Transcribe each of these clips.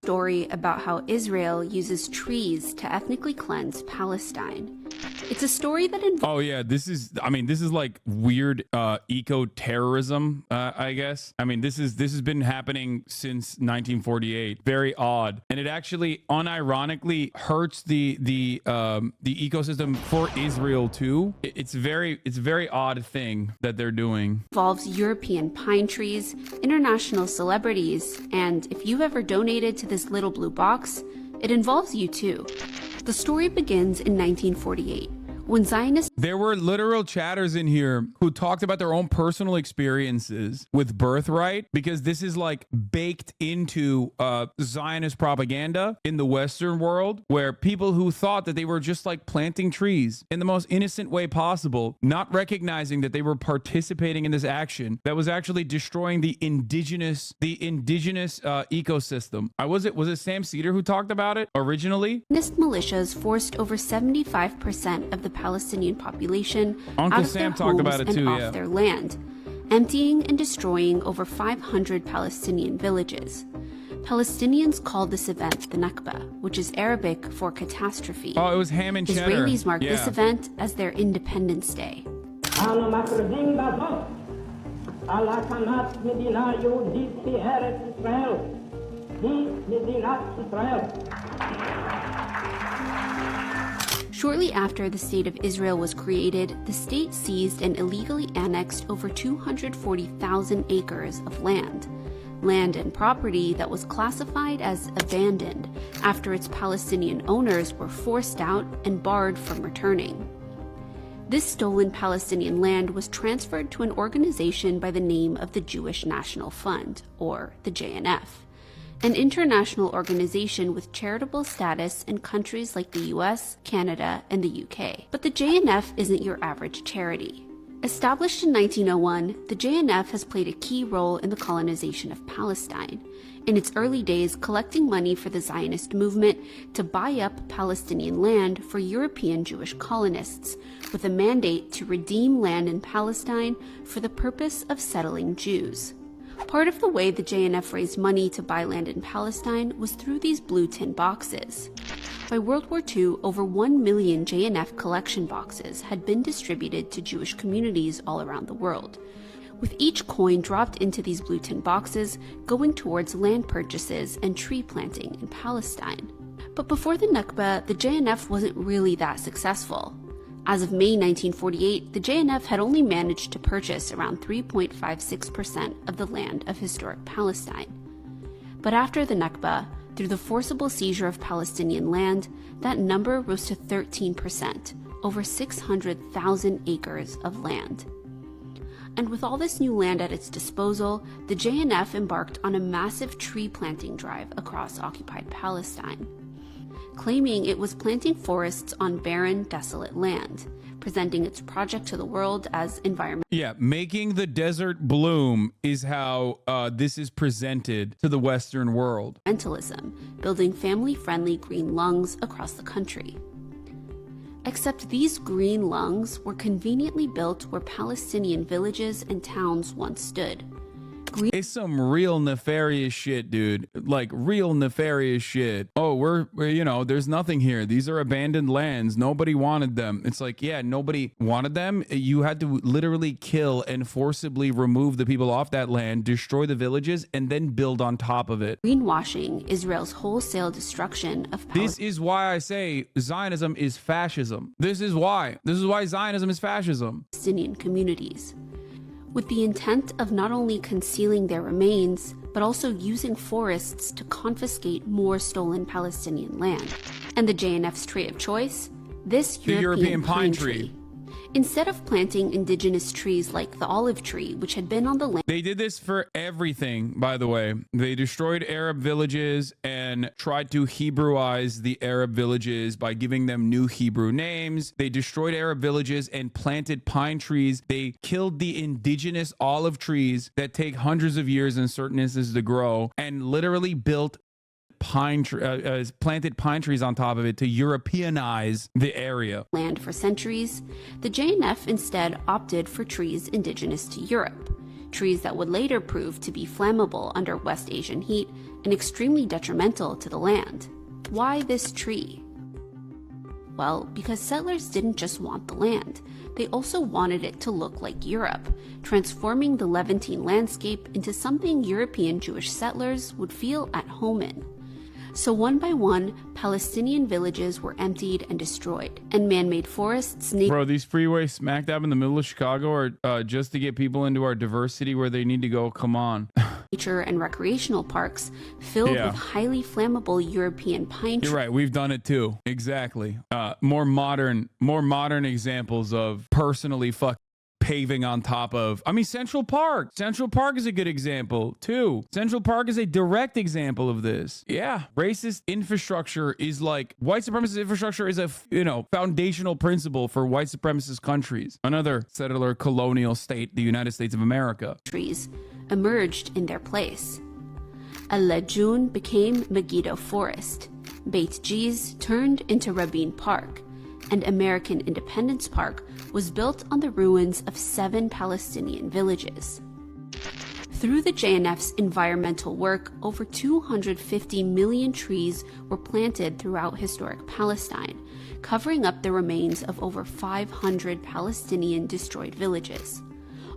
Story about how Israel uses trees to ethnically cleanse Palestine. It's a story that involves... Oh yeah, this is like weird eco-terrorism, I guess. I mean, this has been happening since 1948. Very odd. And it actually unironically hurts the ecosystem for Israel too. It's a very odd thing that they're doing. Involves European pine trees, international celebrities, and if you've ever donated to this little blue box, it involves you too. The story begins in 1948, when Zionists... There were literal chatters in here who talked about their own personal experiences with birthright, because this is like baked into Zionist propaganda in the Western world, where people who thought that they were just like planting trees in the most innocent way possible, not recognizing that they were participating in this action that was actually destroying the indigenous ecosystem. Was it Sam Cedar who talked about it originally? Zionist militias forced over 75% of the Palestinian population Uncle out of Sam their talked homes about it and too, off yeah. their land, emptying and destroying over 500 Palestinian villages. Palestinians called this event the Nakba, which is Arabic for catastrophe. Oh, it was ham and cheddar. Israelis mark this event as their Independence Day. Shortly after the State of Israel was created, the state seized and illegally annexed over 240,000 acres of land and property that was classified as abandoned after its Palestinian owners were forced out and barred from returning. This stolen Palestinian land was transferred to an organization by the name of the Jewish National Fund, or the JNF, an international organization with charitable status in countries like the US, Canada, and the UK. But the JNF isn't your average charity. Established in 1901, the JNF has played a key role in the colonization of Palestine, in its early days collecting money for the Zionist movement to buy up Palestinian land for European Jewish colonists, with a mandate to redeem land in Palestine for the purpose of settling Jews. Part of the way the JNF raised money to buy land in Palestine was through these blue tin boxes. By World War II, over 1 million JNF collection boxes had been distributed to Jewish communities all around the world, with each coin dropped into these blue tin boxes going towards land purchases and tree planting in Palestine. But before the Nakba, the JNF wasn't really that successful. As of May 1948, the JNF had only managed to purchase around 3.56% of the land of historic Palestine. But after the Nakba, through the forcible seizure of Palestinian land, that number rose to 13%, over 600,000 acres of land. And with all this new land at its disposal, the JNF embarked on a massive tree planting drive across occupied Palestine, claiming it was planting forests on barren, desolate land, presenting its project to the world as environmental. Yeah, making the desert bloom is how this is presented to the Western world. Environmentalism, building family-friendly green lungs across the country. Except these green lungs were conveniently built where Palestinian villages and towns once stood. It's some real nefarious shit, dude. Like real nefarious shit. Oh, we're there's nothing here. These are abandoned lands. Nobody wanted them. It's like, yeah, nobody wanted them. You had to literally kill and forcibly remove the people off that land, destroy the villages, and then build on top of it. Greenwashing Israel's wholesale destruction of Palestine. This is why I say Zionism is fascism. This is why Zionism is fascism. Palestinian communities, with the intent of not only concealing their remains, but also using forests to confiscate more stolen Palestinian land. And the JNF's tree of choice? This European pine tree. Instead of planting indigenous trees like the olive tree, which had been on the land. They did this for everything, by the way. They destroyed Arab villages and tried to Hebrewize the Arab villages by giving them new Hebrew names. They destroyed Arab villages and planted pine trees. They killed the indigenous olive trees that take hundreds of years in certain instances to grow, and literally built planted pine trees on top of it to Europeanize the area. Land for centuries, the JNF instead opted for trees indigenous to Europe, trees that would later prove to be flammable under West Asian heat and extremely detrimental to the land. Why this tree? Well, because settlers didn't just want the land, they also wanted it to look like Europe, transforming the Levantine landscape into something European Jewish settlers would feel at home in. So one by one, Palestinian villages were emptied and destroyed, and man-made forests... Bro, these freeways smack dab in the middle of Chicago are just to get people into our diversity where they need to go. Come on. Nature and recreational parks filled with highly flammable European pine trees. You're right. We've done it too. Exactly. More modern examples of personally paving on top of, I mean, Central Park. Central Park is a good example too. Central Park is a direct example of this. Yeah. Racist infrastructure is like, white supremacist infrastructure is a, foundational principle for white supremacist countries. Another settler colonial state, the United States of America. Trees emerged in their place. Al-Lajun became Megiddo Forest. Beit Jiz turned into Rabin Park, and American Independence Park was built on the ruins of 7 Palestinian villages. Through the JNF's environmental work, over 250 million trees were planted throughout historic Palestine, covering up the remains of over 500 Palestinian destroyed villages,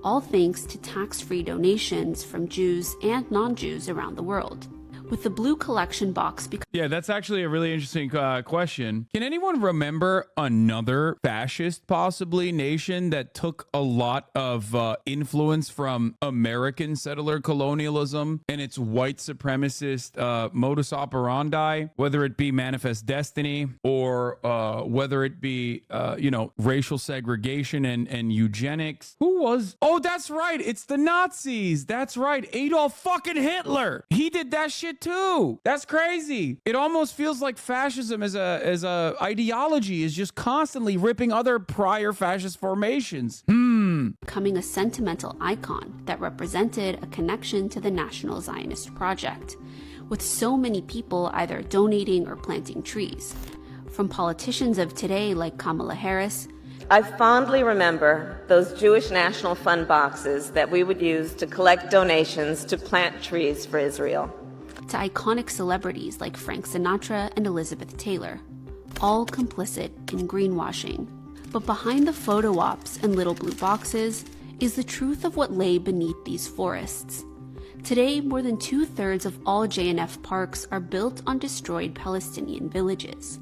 all thanks to tax-free donations from Jews and non-Jews around the world. With the blue collection box... Yeah, that's actually a really interesting question. Can anyone remember another fascist, possibly, nation that took a lot of influence from American settler colonialism and its white supremacist modus operandi, whether it be Manifest Destiny or whether it be, racial segregation and eugenics? Who was... Oh, that's right. It's the Nazis. That's right. Adolf fucking Hitler. He did that shit too. That's crazy. It almost feels like fascism as a ideology is just constantly ripping other prior fascist formations. Becoming a sentimental icon that represented a connection to the National Zionist Project, with so many people either donating or planting trees. From politicians of today like Kamala Harris. I fondly remember those Jewish National Fund boxes that we would use to collect donations to plant trees for Israel. To iconic celebrities like Frank Sinatra and Elizabeth Taylor, all complicit in greenwashing. But behind the photo ops and little blue boxes is the truth of what lay beneath these forests. Today, more than 2/3 of all JNF parks are built on destroyed Palestinian villages.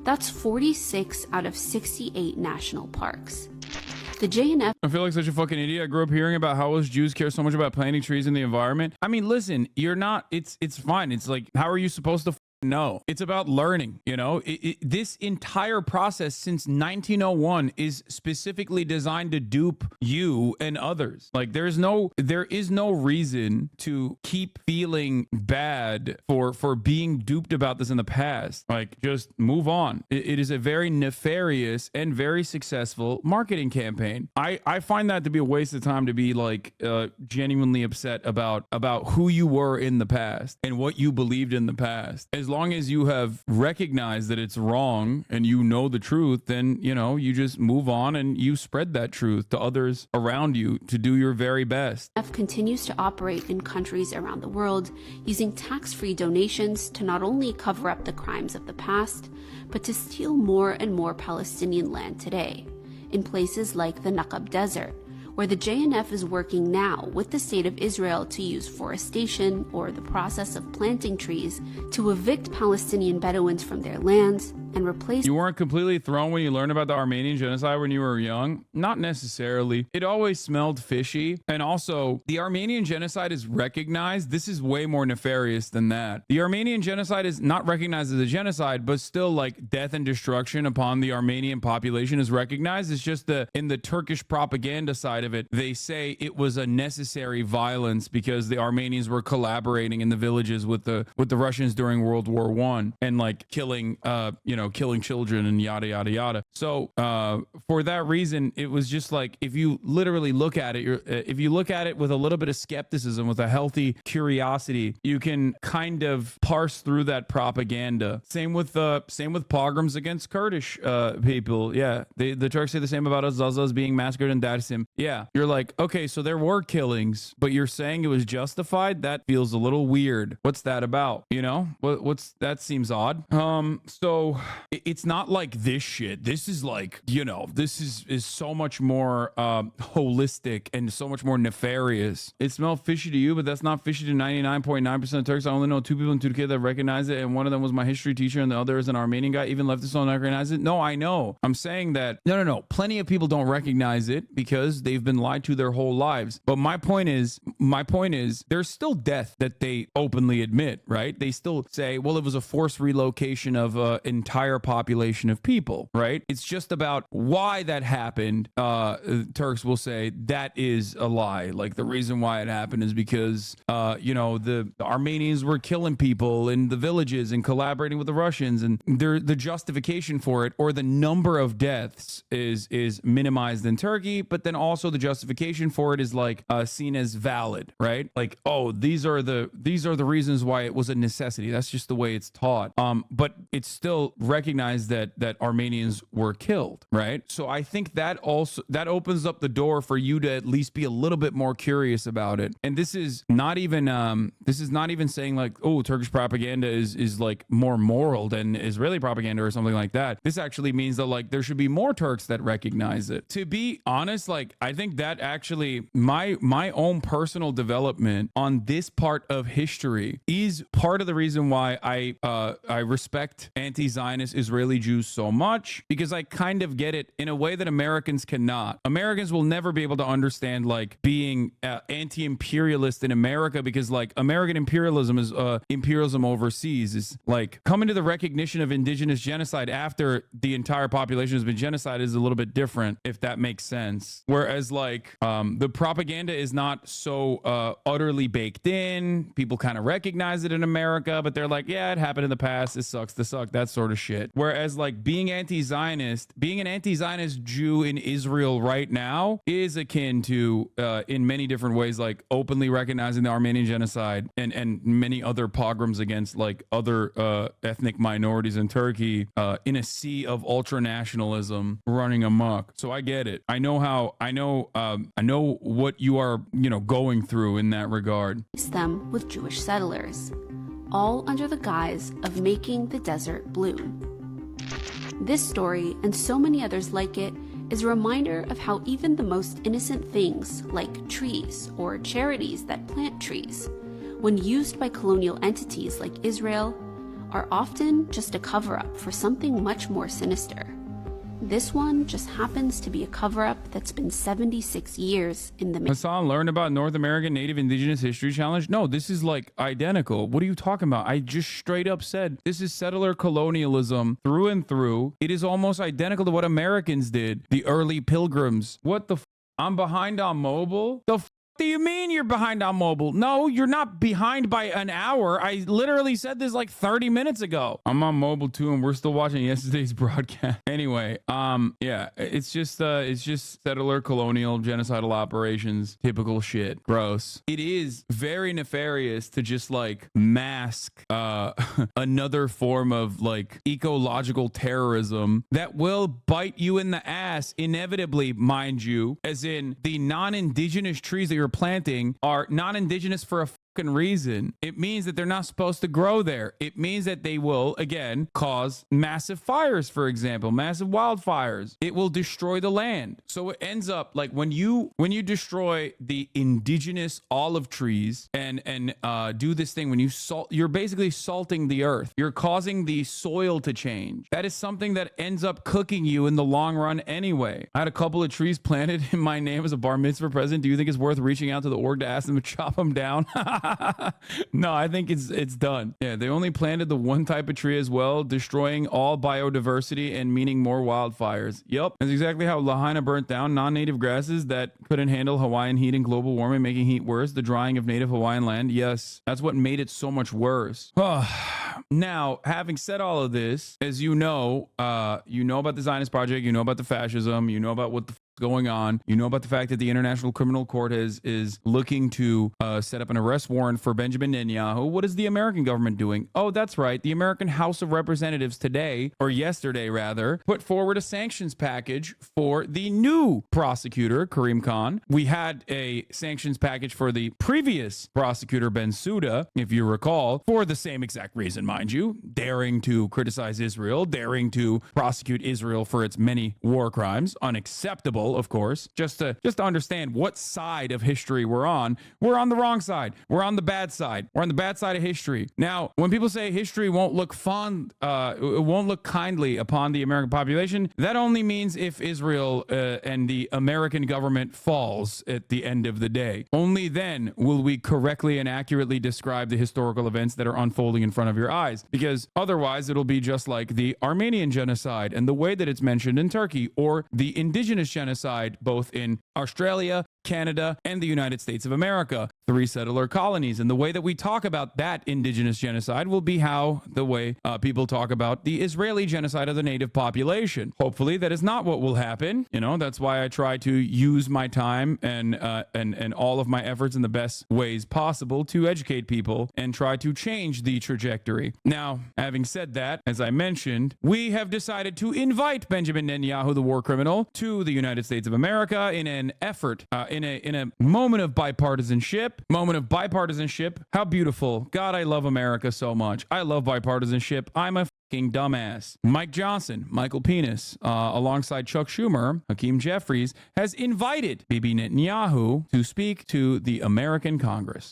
That's 46 out of 68 national parks. The JNF... I feel like such a fucking idiot. I grew up hearing about how us Jews care so much about planting trees in the environment. I mean, listen, you're not... It's fine. It's like, how are you supposed to... No, it's about learning. This entire process since 1901 is specifically designed to dupe you and others. Like there is no reason to keep feeling bad for being duped about this in the past. Like just move on. It is a very nefarious and very successful marketing campaign. I find that to be a waste of time to be like genuinely upset about who you were in the past and what you believed in the past. As long as you have recognized that it's wrong and you know the truth, then, you just move on and you spread that truth to others around you to do your very best. JNF continues to operate in countries around the world using tax-free donations to not only cover up the crimes of the past, but to steal more and more Palestinian land today, in places like the Naqab Desert, where the JNF is working now with the state of Israel to use forestation or the process of planting trees to evict Palestinian Bedouins from their lands and replace... You weren't completely thrown when you learned about the Armenian genocide when you were young? Not necessarily. It always smelled fishy. And also, the Armenian genocide is recognized. This is way more nefarious than that. The Armenian genocide is not recognized as a genocide, but still like death and destruction upon the Armenian population is recognized. It's just in the Turkish propaganda side of it, they say it was a necessary violence because the Armenians were collaborating in the villages with the Russians during World War I and like killing, killing children and yada, yada, yada. So for that reason, it was just like, if you literally look at it, if you look at it with a little bit of skepticism, with a healthy curiosity, you can kind of parse through that propaganda. Same with pogroms against Kurdish people. Yeah, the Turks say the same about Azazas being massacred in Dersim. Yeah, you're like, okay, so there were killings, but you're saying it was justified? That feels a little weird. What's that about? What's that seems odd. So it's not like this shit. This is like, this is so much more holistic and so much more nefarious. It smelled fishy to you, but that's not fishy to 99.9% of Turks. I only know 2 people in Turkey that recognize it, and one of them was my history teacher, and the other is an Armenian guy. Even leftists don't recognize it. No, I know. I'm saying that no. Plenty of people don't recognize it because they've been lied to their whole lives. But my point is, there's still death that they openly admit, right? They still say, well, it was a forced relocation of an entire population of people, right? It's just about why that happened. Turks will say that is a lie. Like, the reason why it happened is because, the Armenians were killing people in the villages and collaborating with the Russians, and the justification for it, or the number of deaths, is minimized in Turkey, but then also the justification for it is like seen as valid, right? Like, oh, these are the reasons why it was a necessity. That's just the way it's taught. But it's still recognized that Armenians were killed, right? So I think that opens up the door for you to at least be a little bit more curious about it. And this is not even saying like, oh, Turkish propaganda is like more moral than Israeli propaganda or something like that. This actually means that like there should be more Turks that recognize it. To be honest, like, I think that actually my own personal development on this part of history is part of the reason why I respect anti-Zionist Israeli Jews so much, because I kind of get it in a way that Americans cannot. Americans will never be able to understand like being anti-imperialist in America, because like American imperialism is imperialism overseas is like coming to the recognition of indigenous genocide after the entire population has been genocided is a little bit different, if that makes sense. Whereas like the propaganda is not so utterly baked in. People kind of recognize it in America, but they're like, yeah, it happened in the past. It sucks to suck, that sort of shit. Whereas like being an anti-Zionist Jew in Israel right now is akin to in many different ways, like openly recognizing the Armenian genocide and many other pogroms against like other ethnic minorities in Turkey in a sea of ultra nationalism running amok. So I get it. I know what you are, going through in that regard. Them with Jewish settlers, all under the guise of making the desert bloom. This story, and so many others like it, is a reminder of how even the most innocent things, like trees or charities that plant trees, when used by colonial entities like Israel, are often just a cover-up for something much more sinister. This one just happens to be a cover-up that's been 76 years in the making. Hasan learned about North American Native Indigenous History Challenge? No, this is like identical. What are you talking about? I just straight up said this is settler colonialism through and through. It is almost identical to what Americans did, the early pilgrims. What the I'm behind on mobile? The do you mean you're behind on mobile? No, you're not behind by an hour. I literally said this like 30 minutes ago. I'm on mobile too, and we're still watching yesterday's broadcast. Anyway, yeah, it's just settler colonial genocidal operations, typical shit. Gross. It is very nefarious to just like mask another form of like ecological terrorism that will bite you in the ass inevitably, mind you, as in the non-indigenous trees that you're planting are non-indigenous for a reason. It means that they're not supposed to grow there. It means that they will again cause massive fires, for example, massive wildfires. It will destroy the land. So it ends up like when you destroy the indigenous olive trees and do this thing, when you salt, you're basically salting the earth. You're causing the soil to change. That is something that ends up cooking you in the long run anyway. I had a couple of trees planted in my name as a bar mitzvah present. Do you think it's worth reaching out to the org to ask them to chop them down? No, I think it's done. Yeah, they only planted the one type of tree as well, destroying all biodiversity and meaning more wildfires. Yep, that's exactly how Lahaina burnt down non-native grasses that couldn't handle Hawaiian heat and global warming, making heat worse. The drying of native Hawaiian land. Yes, that's what made it so much worse. Now, having said all of this, as you know about the Zionist project, you know about the fascism, you know about what the going on. You know about the fact that the International Criminal Court is looking to set up an arrest warrant for Benjamin Netanyahu. What is the American government doing? Oh, that's right. The American House of Representatives today, or yesterday rather, put forward a sanctions package for the new prosecutor, Karim Khan. We had a sanctions package for the previous prosecutor, Bensouda, if you recall, for the same exact reason, mind you, daring to criticize Israel, daring to prosecute Israel for its many war crimes. Unacceptable, of course. Just to understand what side of history we're on the wrong side. We're on the bad side. We're on the bad side of history. Now, when people say history won't look it won't look kindly upon the American population, that only means if Israel and the American government falls at the end of the day. Only then will we correctly and accurately describe the historical events that are unfolding in front of your eyes. Because otherwise, it'll be just like the Armenian genocide and the way that it's mentioned in Turkey, or the indigenous genocide both in Australia, Canada, and the United States of America, 3 settler colonies. And the way that we talk about that indigenous genocide will be the way people talk about the Israeli genocide of the native population. Hopefully that is not what will happen. You know, that's why I try to use my time and all of my efforts in the best ways possible to educate people and try to change the trajectory. Now, having said that, as I mentioned, we have decided to invite Benjamin Netanyahu, the war criminal, to the United States of America in an effort, in a moment of bipartisanship. How beautiful. God, I love America so much. I love bipartisanship. I'm a fucking dumbass. Mike Johnson, Michael Penis, alongside Chuck Schumer, Hakeem Jeffries, has invited Bibi Netanyahu to speak to the American Congress.